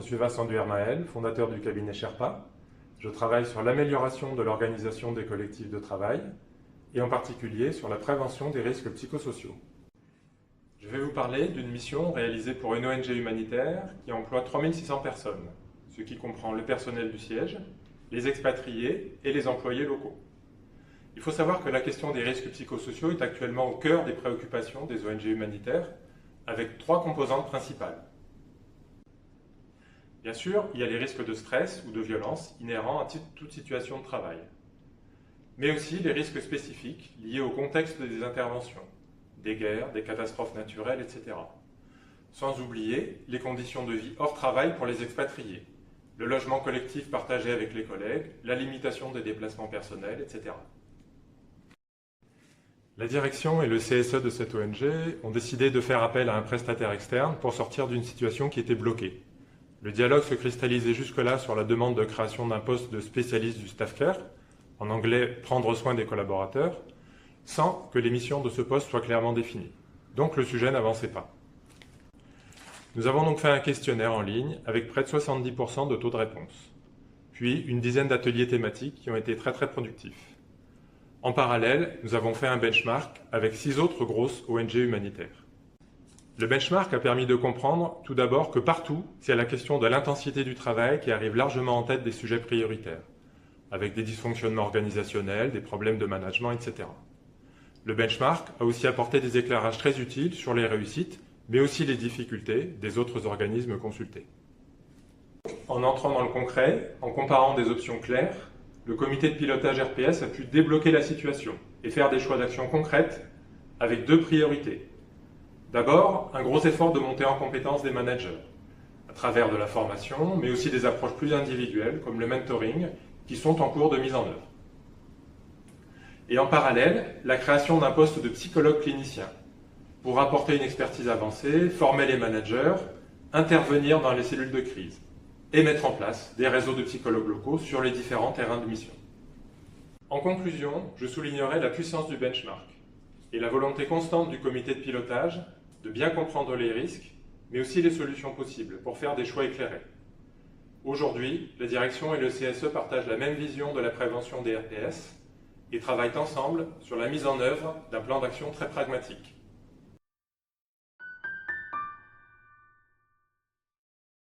suis Vincent Duhermael, fondateur du cabinet Sherpa. Je travaille sur l'amélioration de l'organisation des collectifs de travail et en particulier sur la prévention des risques psychosociaux. Je vais vous parler d'une mission réalisée pour une ONG humanitaire qui emploie 3600 personnes, ce qui comprend le personnel du siège, les expatriés et les employés locaux. Il faut savoir que la question des risques psychosociaux est actuellement au cœur des préoccupations des ONG humanitaires, avec 3 composantes principales. Bien sûr, il y a les risques de stress ou de violence inhérents à toute situation de travail, mais aussi les risques spécifiques liés au contexte des interventions, des guerres, des catastrophes naturelles, etc. Sans oublier les conditions de vie hors travail pour les expatriés, le logement collectif partagé avec les collègues, la limitation des déplacements personnels, etc. La direction et le CSE de cette ONG ont décidé de faire appel à un prestataire externe pour sortir d'une situation qui était bloquée. Le dialogue se cristallisait jusque-là sur la demande de création d'un poste de spécialiste du staff care, en anglais « prendre soin des collaborateurs », sans que les missions de ce poste soient clairement définies. Donc le sujet n'avançait pas. Nous avons donc fait un questionnaire en ligne avec près de 70% de taux de réponse, puis une dizaine d'ateliers thématiques qui ont été très productifs. En parallèle, nous avons fait un benchmark avec 6 autres grosses ONG humanitaires. Le benchmark a permis de comprendre tout d'abord que partout, c'est la question de l'intensité du travail qui arrive largement en tête des sujets prioritaires, avec des dysfonctionnements organisationnels, des problèmes de management, etc. Le benchmark a aussi apporté des éclairages très utiles sur les réussites, mais aussi les difficultés des autres organismes consultés. En entrant dans le concret, en comparant des options claires, le comité de pilotage RPS a pu débloquer la situation et faire des choix d'action concrètes avec 2 priorités. D'abord, un gros effort de montée en compétence des managers, à travers de la formation, mais aussi des approches plus individuelles, comme le mentoring, qui sont en cours de mise en œuvre. Et en parallèle, la création d'un poste de psychologue clinicien, pour apporter une expertise avancée, former les managers, intervenir dans les cellules de crise, et mettre en place des réseaux de psychologues locaux sur les différents terrains de mission. En conclusion, je soulignerai la puissance du benchmark et la volonté constante du comité de pilotage de bien comprendre les risques, mais aussi les solutions possibles pour faire des choix éclairés. Aujourd'hui, la direction et le CSE partagent la même vision de la prévention des RPS et travaillent ensemble sur la mise en œuvre d'un plan d'action très pragmatique.